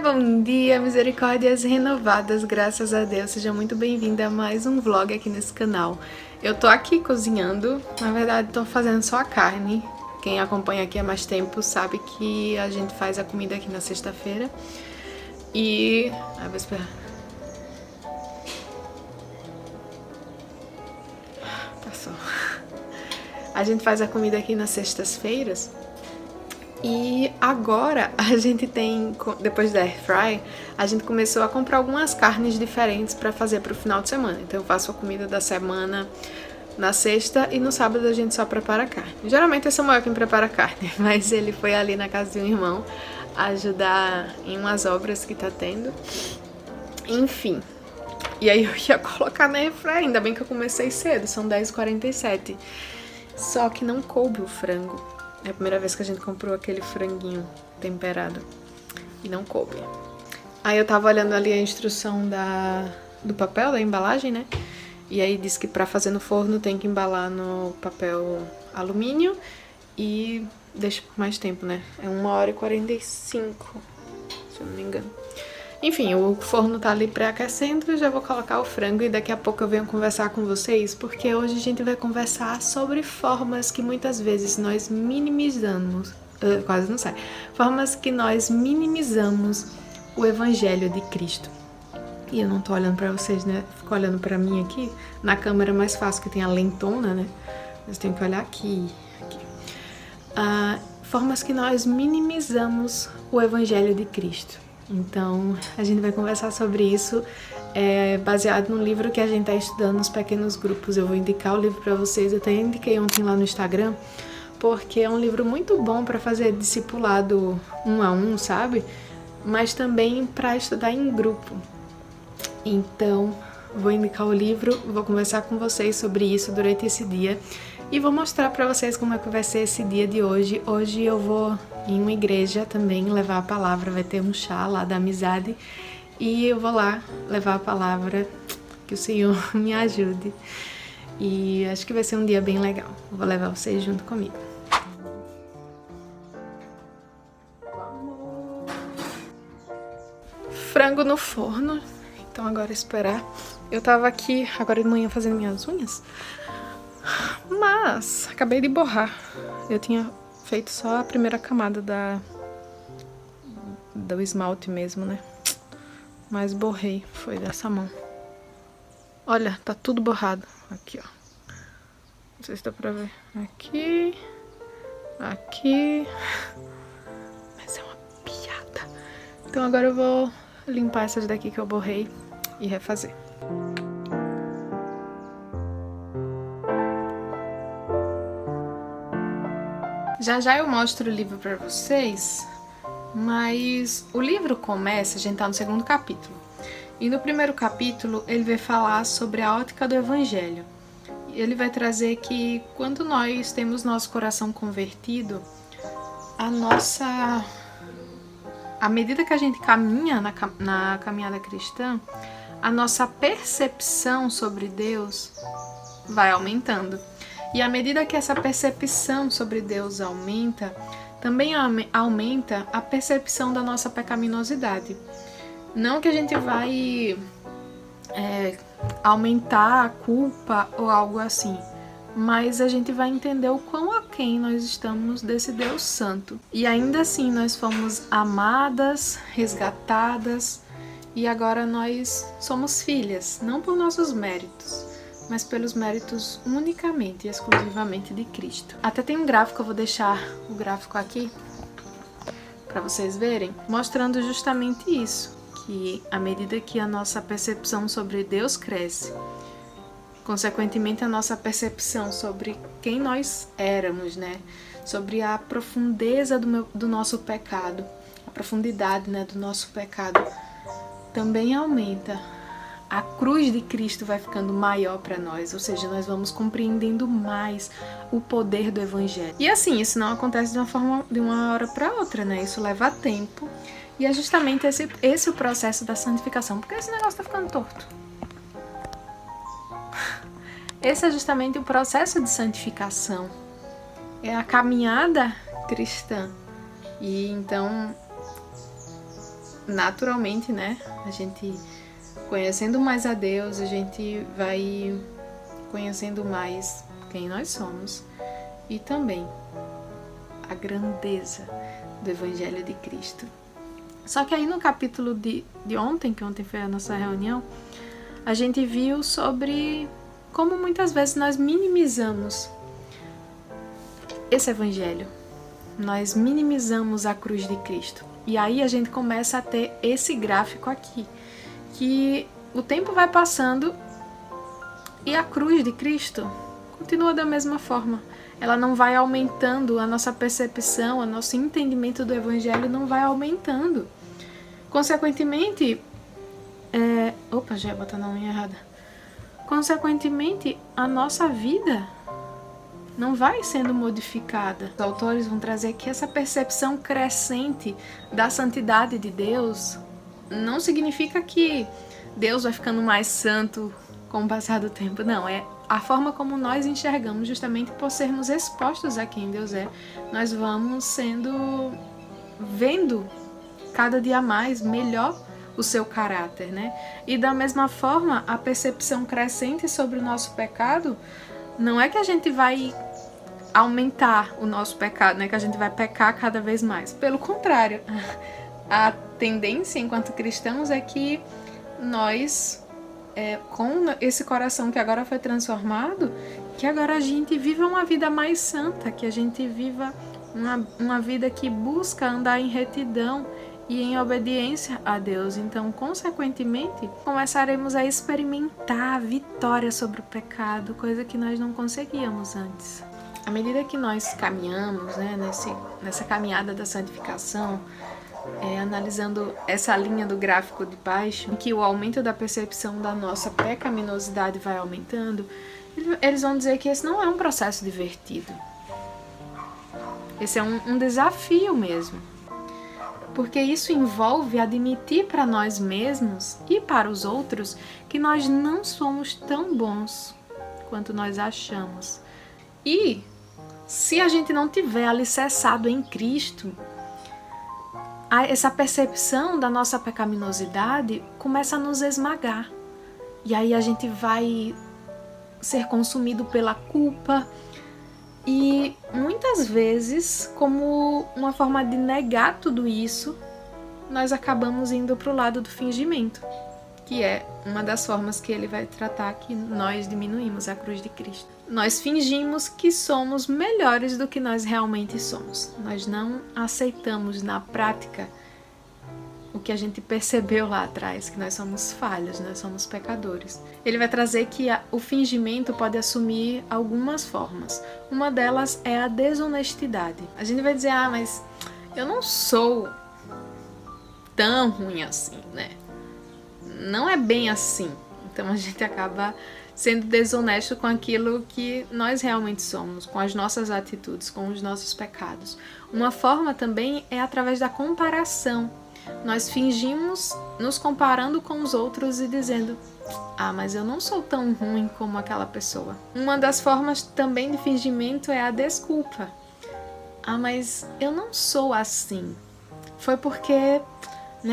Bom dia, misericórdias renovadas, graças a Deus. Seja muito bem-vinda a mais um vlog aqui nesse canal. Eu tô aqui cozinhando, na verdade tô fazendo só a carne. Quem acompanha aqui há mais tempo sabe que a gente faz a comida aqui na sexta-feira. E... vou esperar. Passou. A gente faz a comida aqui nas sextas-feiras. E agora a gente tem, depois da Airfry, a gente começou a comprar algumas carnes diferentes para fazer para o final de semana. Então eu faço a comida da semana na sexta e no sábado a gente só prepara a carne. Geralmente é Samuel quem prepara a carne, mas ele foi ali na casa de um irmão ajudar em umas obras que tá tendo. Enfim, e aí eu ia colocar na Airfry, ainda bem que eu comecei cedo, são 10h47. Só que não coube o frango. É a primeira vez que a gente comprou aquele franguinho temperado e não coube. Aí eu tava olhando ali a instrução do papel, da embalagem, né? E aí diz que pra fazer no forno tem que embalar no papel alumínio e deixa por mais tempo, né? É 1h45, se eu não me engano. Enfim, o forno tá ali pré-aquecendo, eu já vou colocar o frango e daqui a pouco eu venho conversar com vocês, porque hoje a gente vai conversar sobre formas que muitas vezes nós minimizamos, quase não sai, formas que nós minimizamos o Evangelho de Cristo. E eu não tô olhando pra vocês, né? Fico olhando pra mim aqui, na câmera é mais fácil que tem a lentona, né? Mas tem que olhar aqui. Formas que nós minimizamos o Evangelho de Cristo. Então, a gente vai conversar sobre isso, baseado no livro que a gente está estudando nos pequenos grupos. Eu vou indicar o livro para vocês, eu até indiquei ontem lá no Instagram, porque é um livro muito bom para fazer discipulado 1 a 1, sabe? Mas também para estudar em grupo. Então, vou indicar o livro, vou conversar com vocês sobre isso durante esse dia e vou mostrar para vocês como é que vai ser esse dia de hoje. Hoje eu vou em uma igreja também levar a palavra, vai ter um chá lá da amizade e eu vou lá levar a palavra, que o Senhor me ajude. E acho que vai ser um dia bem legal. Vou levar vocês junto comigo. Frango no forno, então agora esperar. Eu tava aqui agora de manhã fazendo minhas unhas, mas acabei de borrar. Eu tinha feito só a primeira camada do esmalte mesmo, né? Mas borrei, foi dessa mão. Olha, tá tudo borrado. Aqui, ó. Não sei se dá pra ver. Aqui. Aqui. Mas é uma piada. Então agora eu vou limpar essas daqui que eu borrei e refazer. Já já eu mostro o livro pra vocês, mas o livro começa, a gente tá no 2º capítulo. E no 1º capítulo ele vai falar sobre a ótica do Evangelho. Ele vai trazer que quando nós temos nosso coração convertido, à medida que a gente caminha na caminhada cristã, a nossa percepção sobre Deus vai aumentando. E à medida que essa percepção sobre Deus aumenta, também aumenta a percepção da nossa pecaminosidade. Não que a gente vai aumentar a culpa ou algo assim, mas a gente vai entender o quão aquém nós estamos desse Deus Santo. E ainda assim nós fomos amadas, resgatadas, e agora nós somos filhas, não por nossos méritos, mas pelos méritos unicamente e exclusivamente de Cristo. Até tem um gráfico, eu vou deixar o gráfico aqui para vocês verem, mostrando justamente isso, que à medida que a nossa percepção sobre Deus cresce, consequentemente a nossa percepção sobre quem nós éramos, né? Sobre a profundeza do nosso pecado, a profundidade, né, do nosso pecado, também aumenta a cruz de Cristo vai ficando maior para nós, ou seja, nós vamos compreendendo mais o poder do Evangelho. E assim, isso não acontece de uma hora para outra, né? Isso leva tempo. E é justamente esse o processo da santificação. Porque esse negócio tá ficando torto. Esse é justamente o processo de santificação. É a caminhada cristã. E então, naturalmente, né? A gente conhecendo mais a Deus, a gente vai conhecendo mais quem nós somos. E também a grandeza do Evangelho de Cristo. Só que aí no capítulo de ontem, que ontem foi a nossa reunião, a gente viu sobre como muitas vezes nós minimizamos esse Evangelho. Nós minimizamos a cruz de Cristo. E aí a gente começa a ter esse gráfico aqui, que o tempo vai passando e a cruz de Cristo continua da mesma forma. Ela não vai aumentando, a nossa percepção, o nosso entendimento do Evangelho não vai aumentando. Consequentemente, já ia botar na linha errada. Consequentemente, a nossa vida não vai sendo modificada. Os autores vão trazer que essa percepção crescente da santidade de Deus não significa que Deus vai ficando mais santo com o passar do tempo. Não, é a forma como nós enxergamos, justamente por sermos expostos a quem Deus é. Nós vamos vendo cada dia mais, melhor o seu caráter, né? E da mesma forma, a percepção crescente sobre o nosso pecado, não é que a gente vai aumentar o nosso pecado, né? Que a gente vai pecar cada vez mais. Pelo contrário, a tendência enquanto cristãos é que nós, com esse coração que agora foi transformado, que agora a gente viva uma vida mais santa, que a gente viva uma vida que busca andar em retidão e em obediência a Deus. Então, consequentemente, começaremos a experimentar a vitória sobre o pecado, coisa que nós não conseguíamos antes. À medida que nós caminhamos, né, nessa caminhada da santificação, analisando essa linha do gráfico de baixo, em que o aumento da percepção da nossa pecaminosidade vai aumentando, eles vão dizer que esse não é um processo divertido. Esse é um desafio mesmo. Porque isso envolve admitir para nós mesmos e para os outros que nós não somos tão bons quanto nós achamos. E se a gente não tiver alicerçado em Cristo, essa percepção da nossa pecaminosidade começa a nos esmagar. E aí a gente vai ser consumido pela culpa. E muitas vezes, como uma forma de negar tudo isso, nós acabamos indo para o lado do fingimento, que é uma das formas que ele vai tratar que nós diminuímos a cruz de Cristo. Nós fingimos que somos melhores do que nós realmente somos. Nós não aceitamos na prática o que a gente percebeu lá atrás, que nós somos falhos, nós somos pecadores. Ele vai trazer que o fingimento pode assumir algumas formas. Uma delas é a desonestidade. A gente vai dizer, mas eu não sou tão ruim assim, né? Não é bem assim. Então a gente acaba sendo desonesto com aquilo que nós realmente somos, com as nossas atitudes, com os nossos pecados. Uma forma também é através da comparação. Nós fingimos nos comparando com os outros e dizendo, mas eu não sou tão ruim como aquela pessoa. Uma das formas também de fingimento é a desculpa. Mas eu não sou assim. Foi porque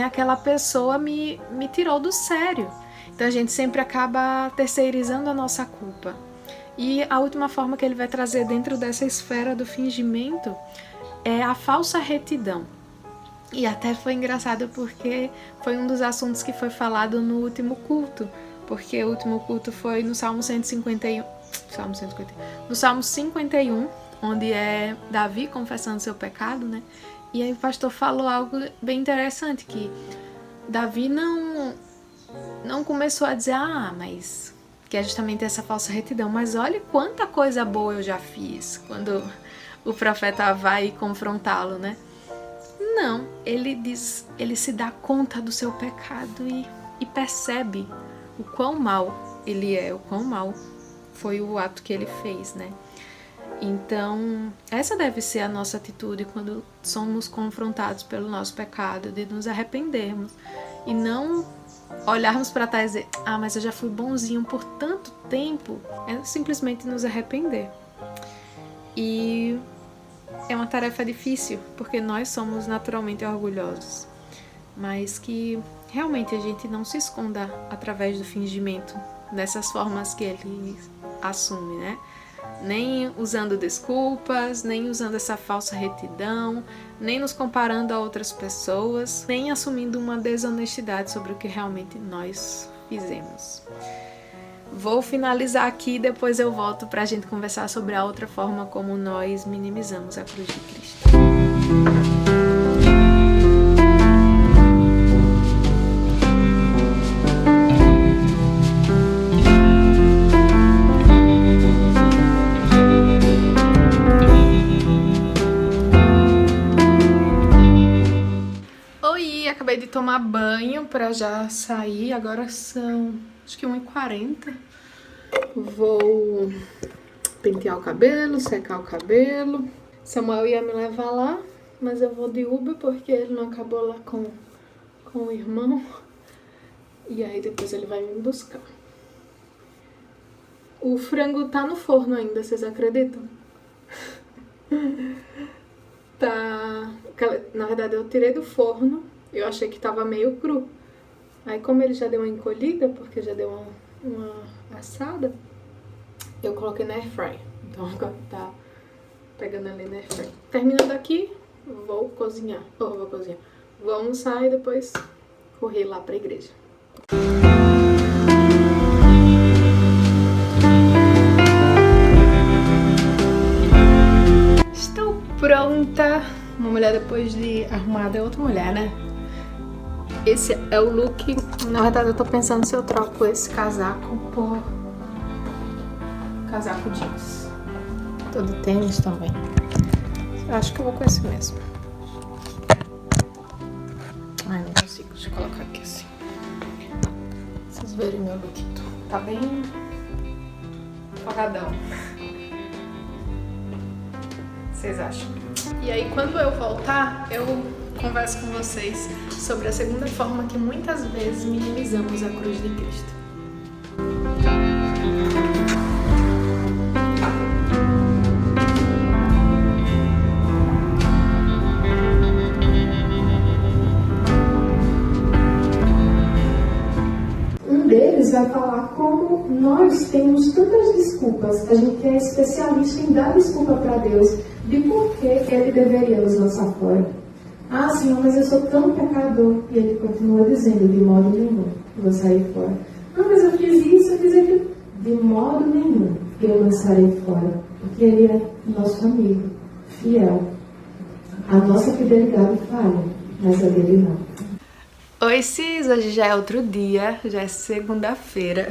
aquela pessoa me tirou do sério. Então a gente sempre acaba terceirizando a nossa culpa. E a última forma que ele vai trazer dentro dessa esfera do fingimento é a falsa retidão. E até foi engraçado porque foi um dos assuntos que foi falado no último culto. Porque o último culto foi no Salmo 151. No Salmo 51, onde é Davi confessando seu pecado, né? E aí o pastor falou algo bem interessante, que Davi não começou a dizer, mas que é justamente essa falsa retidão, mas olha quanta coisa boa eu já fiz, quando o profeta vai confrontá-lo, né? Não, ele se dá conta do seu pecado e percebe o quão mal ele é, o quão mal foi o ato que ele fez, né? Então, essa deve ser a nossa atitude quando somos confrontados pelo nosso pecado, de nos arrependermos e não olharmos para trás e dizer, mas eu já fui bonzinho por tanto tempo. É simplesmente nos arrepender. E é uma tarefa difícil, porque nós somos naturalmente orgulhosos, mas que realmente a gente não se esconda através do fingimento, dessas formas que ele assume, né? Nem usando desculpas, nem usando essa falsa retidão, nem nos comparando a outras pessoas, nem assumindo uma desonestidade sobre o que realmente nós fizemos. Vou finalizar aqui, depois eu volto para a gente conversar sobre a outra forma como nós minimizamos a cruz de Cristo. Acabei de tomar banho para já sair, agora são acho que 1h40. Vou pentear o cabelo, secar o cabelo. Samuel ia me levar lá, mas eu vou de Uber porque ele não acabou lá com o irmão. E aí depois ele vai me buscar. O frango tá no forno ainda, vocês acreditam? Tá. Na verdade eu tirei do forno. Eu achei que tava meio cru. Aí como ele já deu uma encolhida, porque já deu uma assada, eu coloquei na airfryer. Então agora tá pegando ali na airfryer. Terminando aqui, vou cozinhar. Vou almoçar e depois correr lá pra igreja. Estou pronta. Uma mulher depois de arrumada é outra mulher, né? Esse é o look. Na verdade eu tô pensando se eu troco esse casaco por casaco jeans. Todo tênis também. Eu acho que eu vou com esse mesmo. Ai, não consigo. Deixa eu colocar aqui assim. Vocês verem meu look. Tá bem folgadão. Vocês acham? E aí quando eu voltar, eu converso com vocês sobre a segunda forma que muitas vezes minimizamos a cruz de Cristo. Um deles vai falar como nós temos tantas desculpas, a gente é especialista em dar desculpa para Deus de por que Ele deveria nos lançar fora. Senhor, mas eu sou tão pecador. E ele continua dizendo, de modo nenhum, eu vou sair fora. Não, mas eu fiz isso, eu fiz aquilo. De modo nenhum, eu lançarei fora. Porque ele é nosso amigo, fiel. A nossa fidelidade falha, mas a dele não. Oi, Cis! Hoje já é outro dia, já é segunda-feira.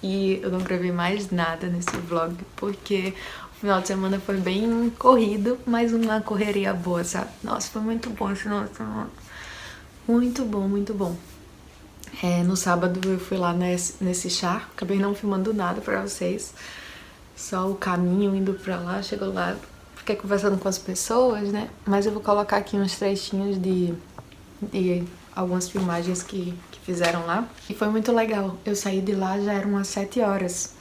E eu não gravei mais nada nesse vlog, porque o final de semana foi bem corrido, mas uma correria boa, sabe? Nossa, foi muito bom esse final de semana. Muito bom, muito bom. No sábado eu fui lá nesse chá, acabei não filmando nada pra vocês. Só o caminho indo pra lá, chegou lá, fiquei conversando com as pessoas, né? Mas eu vou colocar aqui uns trechinhos de algumas filmagens que fizeram lá. E foi muito legal. Eu saí de lá, já eram umas 7 horas.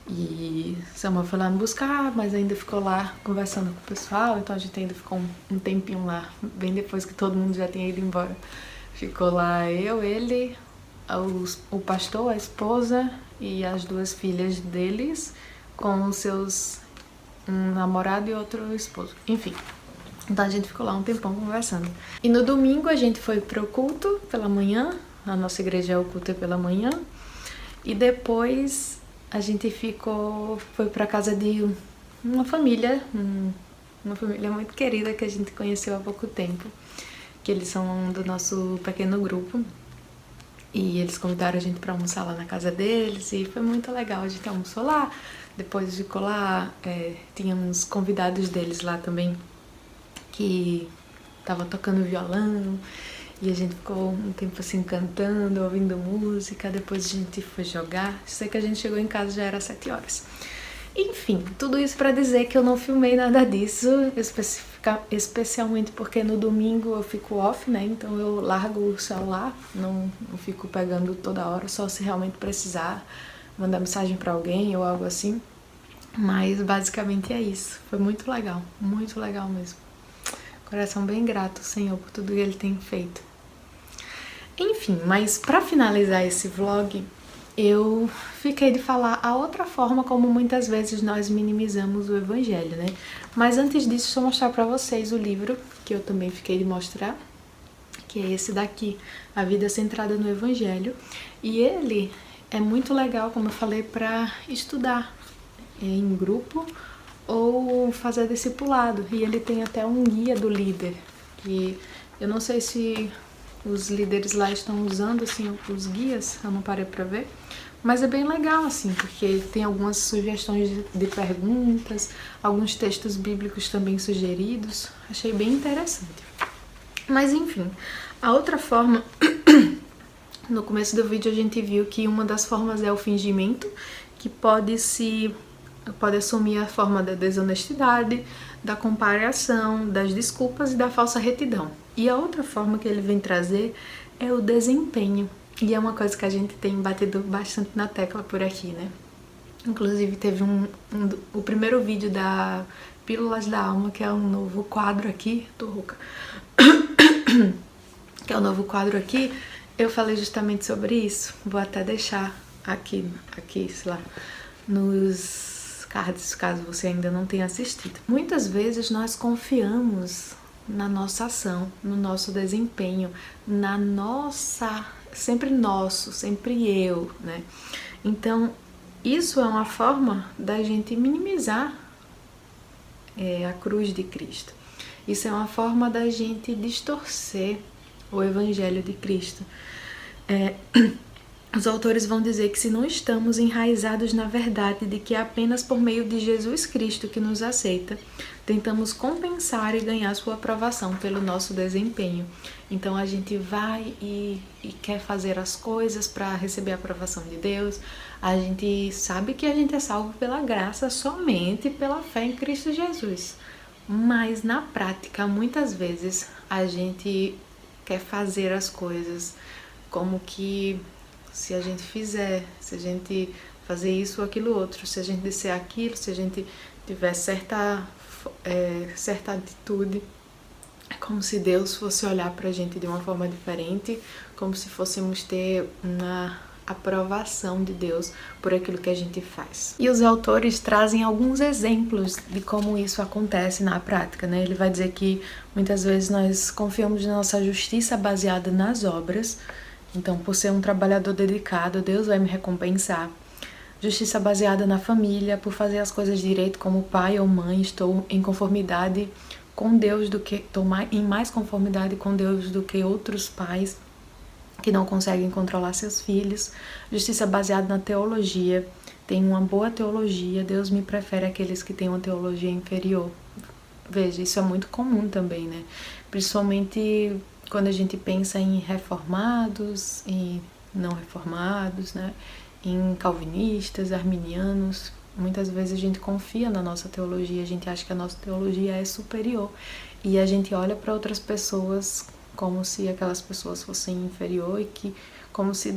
E Samuel foi lá me buscar, mas ainda ficou lá conversando com o pessoal. Então a gente ainda ficou um tempinho lá, bem depois que todo mundo já tinha ido embora. Ficou lá ele, o pastor, a esposa e as 2 filhas deles, com os seus um namorado e outro esposo. Enfim. Então a gente ficou lá um tempão conversando. E no domingo a gente foi pro culto pela manhã. A nossa igreja é o culto pela manhã. E depois a gente foi pra casa de uma família muito querida que a gente conheceu há pouco tempo. Que eles são do nosso pequeno grupo. E eles convidaram a gente pra almoçar lá na casa deles. E foi muito legal. A gente almoçou lá. Depois ficou lá. Tinha uns convidados deles lá também, que tava tocando violão, E a gente ficou um tempo assim cantando, ouvindo música, depois a gente foi jogar. Sei que a gente chegou em casa já era 7 horas. Enfim, tudo isso pra dizer que eu não filmei nada disso, especialmente porque no domingo eu fico off, né? Então eu largo o celular, não fico pegando toda hora, só se realmente precisar mandar mensagem pra alguém ou algo assim. Mas basicamente é isso. Foi muito legal mesmo. Coração bem grato, Senhor, por tudo que Ele tem feito. Enfim, mas pra finalizar esse vlog, eu fiquei de falar a outra forma como muitas vezes nós minimizamos o Evangelho, né? Mas antes disso, deixa eu mostrar pra vocês o livro que eu também fiquei de mostrar, que é esse daqui, A Vida Centrada no Evangelho. E ele é muito legal, como eu falei, pra estudar em grupo ou fazer discipulado. E ele tem até um guia do líder, que eu não sei se os líderes lá estão usando assim os guias, eu não parei pra ver, mas é bem legal assim, porque tem algumas sugestões de perguntas, alguns textos bíblicos também sugeridos, achei bem interessante. Mas enfim, a outra forma, no começo do vídeo a gente viu que uma das formas é o fingimento, que pode assumir a forma da desonestidade, da comparação, das desculpas e da falsa retidão. E a outra forma que ele vem trazer é o desempenho. E é uma coisa que a gente tem batido bastante na tecla por aqui, né? Inclusive teve o primeiro vídeo da Pílulas da Alma, que é um novo quadro aqui, tô rouca, que é um novo quadro aqui, eu falei justamente sobre isso. Vou até deixar aqui, sei lá, nos cards, caso você ainda não tenha assistido. Muitas vezes nós confiamos na nossa ação, no nosso desempenho, na nossa, sempre eu, né? Então, isso é uma forma da gente minimizar a cruz de Cristo. Isso é uma forma da gente distorcer o Evangelho de Cristo. Os autores vão dizer que se não estamos enraizados na verdade de que é apenas por meio de Jesus Cristo que nos aceita, tentamos compensar e ganhar sua aprovação pelo nosso desempenho. Então a gente vai e quer fazer as coisas para receber a aprovação de Deus. A gente sabe que a gente é salvo pela graça somente pela fé em Cristo Jesus. Mas na prática, muitas vezes, a gente quer fazer as coisas como que se a gente fazer isso ou aquilo outro, se a gente disser aquilo, se a gente tiver certa atitude, é como se Deus fosse olhar pra gente de uma forma diferente, como se fôssemos ter uma aprovação de Deus por aquilo que a gente faz. E os autores trazem alguns exemplos de como isso acontece na prática, né? Ele vai dizer que muitas vezes nós confiamos na nossa justiça baseada nas obras. Então, por ser um trabalhador dedicado, Deus vai me recompensar. Justiça baseada na família, por fazer as coisas direito como pai ou mãe, estou em conformidade com Deus estou em mais conformidade com Deus do que outros pais que não conseguem controlar seus filhos. Justiça baseada na teologia, tenho uma boa teologia, Deus me prefere aqueles que têm uma teologia inferior. Veja, isso é muito comum também, né? Principalmente quando a gente pensa em reformados e não reformados, né? Em calvinistas, arminianos, muitas vezes a gente confia na nossa teologia, a gente acha que a nossa teologia é superior e a gente olha para outras pessoas como se aquelas pessoas fossem inferior e que como se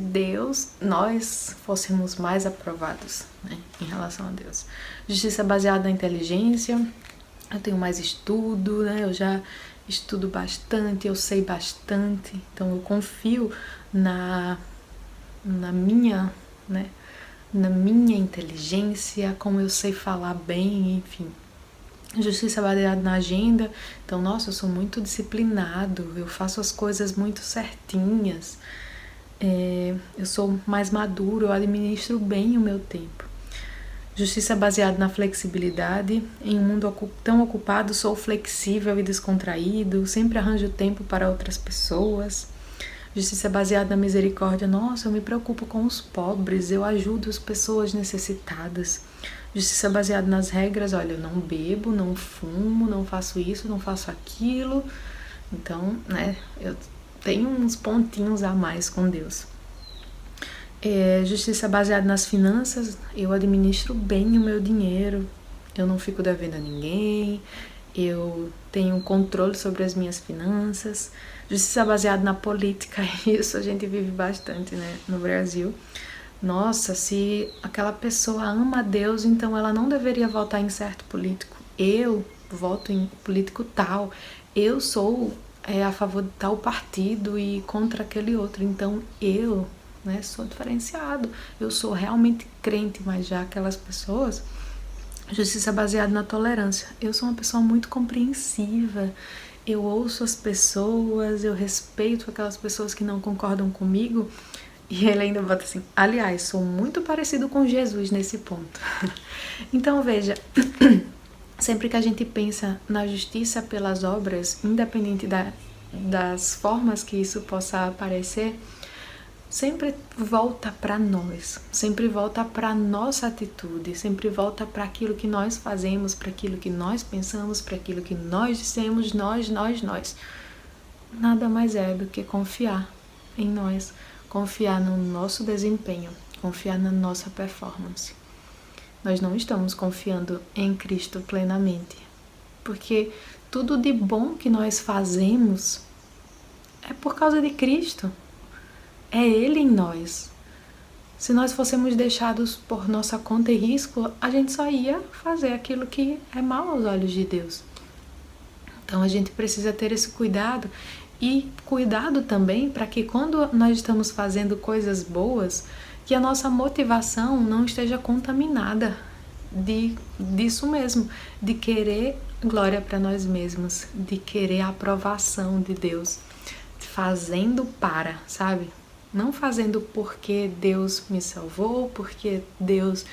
nós fôssemos mais aprovados, né, em relação a Deus. Justiça baseada na inteligência, eu tenho mais estudo, né, eu já estudo bastante, eu sei bastante, então eu confio na minha, né, na minha inteligência, como eu sei falar bem, enfim. Justiça baseada na agenda, então, nossa, eu sou muito disciplinado, eu faço as coisas muito certinhas, eu sou mais maduro, eu administro bem o meu tempo. Justiça baseada na flexibilidade, em um mundo tão ocupado, sou flexível e descontraído, sempre arranjo tempo para outras pessoas. Justiça baseada na misericórdia, nossa, eu me preocupo com os pobres, eu ajudo as pessoas necessitadas. Justiça baseada nas regras, olha, eu não bebo, não fumo, não faço isso, não faço aquilo. Então, né, eu tem uns pontinhos a mais com Deus. Justiça baseada nas finanças, eu administro bem o meu dinheiro, eu não fico devendo a ninguém, eu tenho controle sobre as minhas finanças. Justiça baseada na política, isso a gente vive bastante, né, no Brasil. Nossa, se aquela pessoa ama a Deus, então ela não deveria votar em certo político. Eu voto em político tal, eu sou a favor de tal partido e contra aquele outro, então eu, né, sou diferenciado, eu sou realmente crente, mas já aquelas pessoas... Justiça baseada na tolerância. Eu sou uma pessoa muito compreensiva, eu ouço as pessoas, eu respeito aquelas pessoas que não concordam comigo. E ele ainda bota assim, aliás, sou muito parecido com Jesus nesse ponto. Então veja, sempre que a gente pensa na justiça pelas obras, independente das formas que isso possa aparecer, sempre volta para nós, sempre volta para nossa atitude, sempre volta para aquilo que nós fazemos, para aquilo que nós pensamos, para aquilo que nós dissemos, nós. Nada mais é do que confiar em nós, confiar no nosso desempenho, confiar na nossa performance. Nós não estamos confiando em Cristo plenamente, porque tudo de bom que nós fazemos é por causa de Cristo. É Ele em nós. Se nós fôssemos deixados por nossa conta e risco, a gente só ia fazer aquilo que é mal aos olhos de Deus. Então a gente precisa ter esse cuidado e cuidado também para que quando nós estamos fazendo coisas boas, que a nossa motivação não esteja contaminada disso mesmo, de querer glória para nós mesmos, de querer a aprovação de Deus, fazendo para, sabe? Não fazendo porque Deus me salvou, porque Deus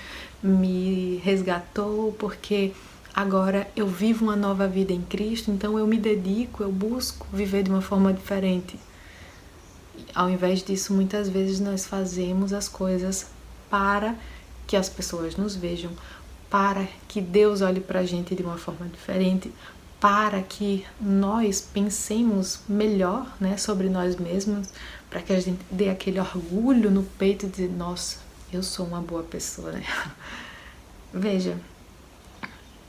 me resgatou, porque agora eu vivo uma nova vida em Cristo, então eu me dedico, eu busco viver de uma forma diferente. Ao invés disso, muitas vezes nós fazemos as coisas para que as pessoas nos vejam, para que Deus olhe para a gente de uma forma diferente, para que nós pensemos melhor, né, sobre nós mesmos, para que a gente dê aquele orgulho no peito e dizer, nossa, eu sou uma boa pessoa, né? Veja,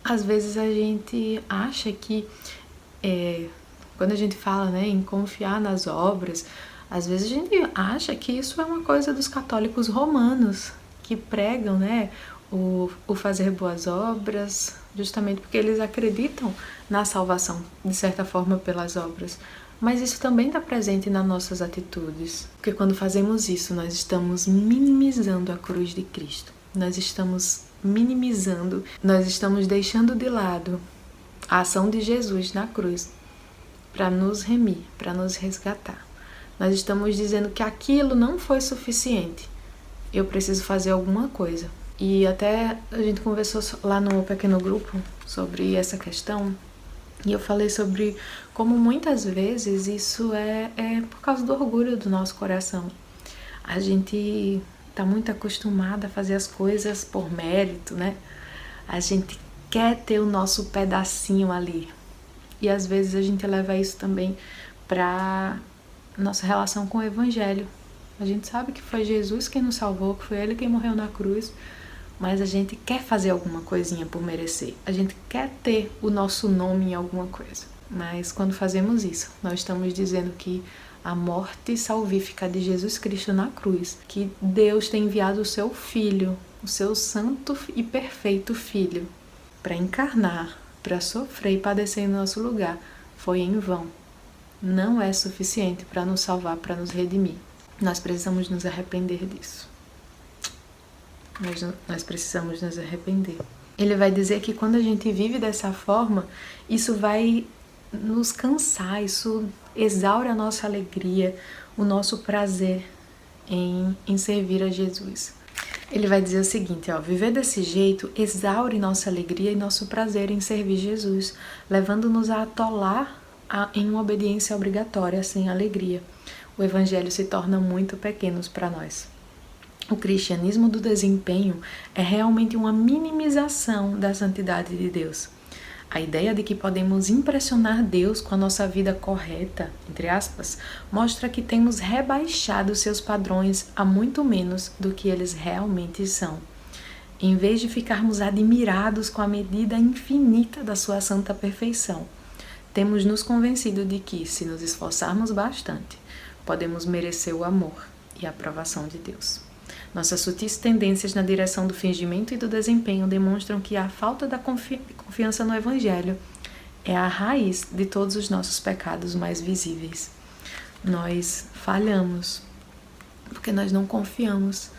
às vezes a gente acha que, quando a gente fala, né, em confiar nas obras, às vezes a gente acha que isso é uma coisa dos católicos romanos, que pregam, né, o fazer boas obras, justamente porque eles acreditam na salvação, de certa forma, pelas obras. Mas isso também está presente nas nossas atitudes, porque quando fazemos isso, nós estamos minimizando a cruz de Cristo. Nós estamos minimizando, nós estamos deixando de lado a ação de Jesus na cruz para nos remir, para nos resgatar. Nós estamos dizendo que aquilo não foi suficiente. Eu preciso fazer alguma coisa. E até a gente conversou lá no pequeno grupo sobre essa questão, e eu falei sobre como muitas vezes isso é por causa do orgulho do nosso coração. A gente está muito acostumada a fazer as coisas por mérito, né? A gente quer ter o nosso pedacinho ali. E às vezes a gente leva isso também para nossa relação com o Evangelho. A gente sabe que foi Jesus quem nos salvou, que foi Ele quem morreu na cruz, mas a gente quer fazer alguma coisinha por merecer. A gente quer ter o nosso nome em alguma coisa. Mas quando fazemos isso, nós estamos dizendo que a morte salvífica de Jesus Cristo na cruz, que Deus tem enviado o seu Filho, o seu santo e perfeito Filho, para encarnar, para sofrer e padecer em nosso lugar, foi em vão. Não é suficiente para nos salvar, para nos redimir. Nós precisamos nos arrepender disso. Nós precisamos nos arrepender. Ele vai dizer que quando a gente vive dessa forma, isso vai nos cansar, isso exaure a nossa alegria, o nosso prazer em servir a Jesus. Ele vai dizer o seguinte, viver desse jeito exaure nossa alegria e nosso prazer em servir Jesus, levando-nos a atolar em uma obediência obrigatória, sem alegria. O Evangelho se torna muito pequeno para nós. O cristianismo do desempenho é realmente uma minimização da santidade de Deus. A ideia de que podemos impressionar Deus com a nossa vida correta, entre aspas, mostra que temos rebaixado seus padrões a muito menos do que eles realmente são. Em vez de ficarmos admirados com a medida infinita da sua santa perfeição, temos nos convencido de que, se nos esforçarmos bastante, podemos merecer o amor e a aprovação de Deus. Nossas sutis tendências na direção do fingimento e do desempenho demonstram que a falta da confiança no Evangelho é a raiz de todos os nossos pecados mais visíveis. Nós falhamos porque nós não confiamos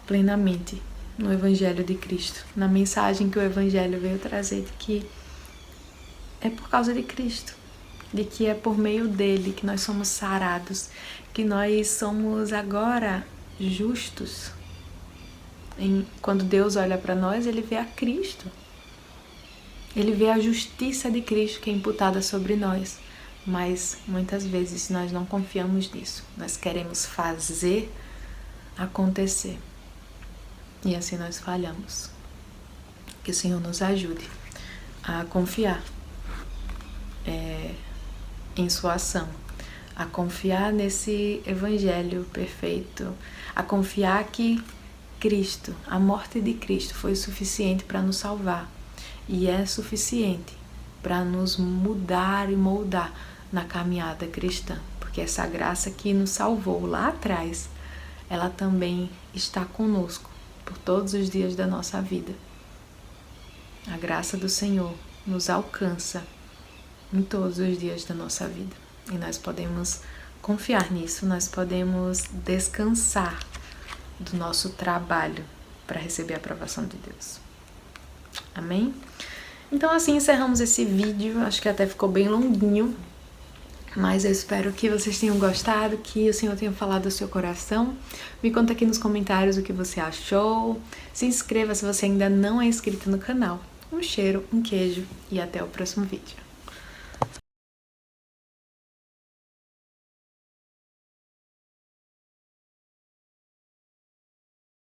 plenamente no Evangelho de Cristo, na mensagem que o Evangelho veio trazer, de que é por causa de Cristo, de que é por meio dele que nós somos sarados, que nós somos agora justos. Quando Deus olha para nós, ele vê a Cristo. Ele vê a justiça de Cristo que é imputada sobre nós. Mas muitas vezes nós não confiamos nisso. Nós queremos fazer acontecer. E assim nós falhamos. Que o Senhor nos ajude a confiar em sua ação, a confiar nesse Evangelho perfeito, a confiar que Cristo, a morte de Cristo foi suficiente para nos salvar e é suficiente para nos mudar e moldar na caminhada cristã, porque essa graça que nos salvou lá atrás, ela também está conosco por todos os dias da nossa vida. A graça do Senhor nos alcança em todos os dias da nossa vida. E nós podemos confiar nisso, nós podemos descansar do nosso trabalho para receber a aprovação de Deus. Amém? Então assim encerramos esse vídeo, acho que até ficou bem longuinho, mas eu espero que vocês tenham gostado, que o Senhor tenha falado ao seu coração. Me conta aqui nos comentários o que você achou, se inscreva se você ainda não é inscrito no canal. Um cheiro, um queijo e até o próximo vídeo.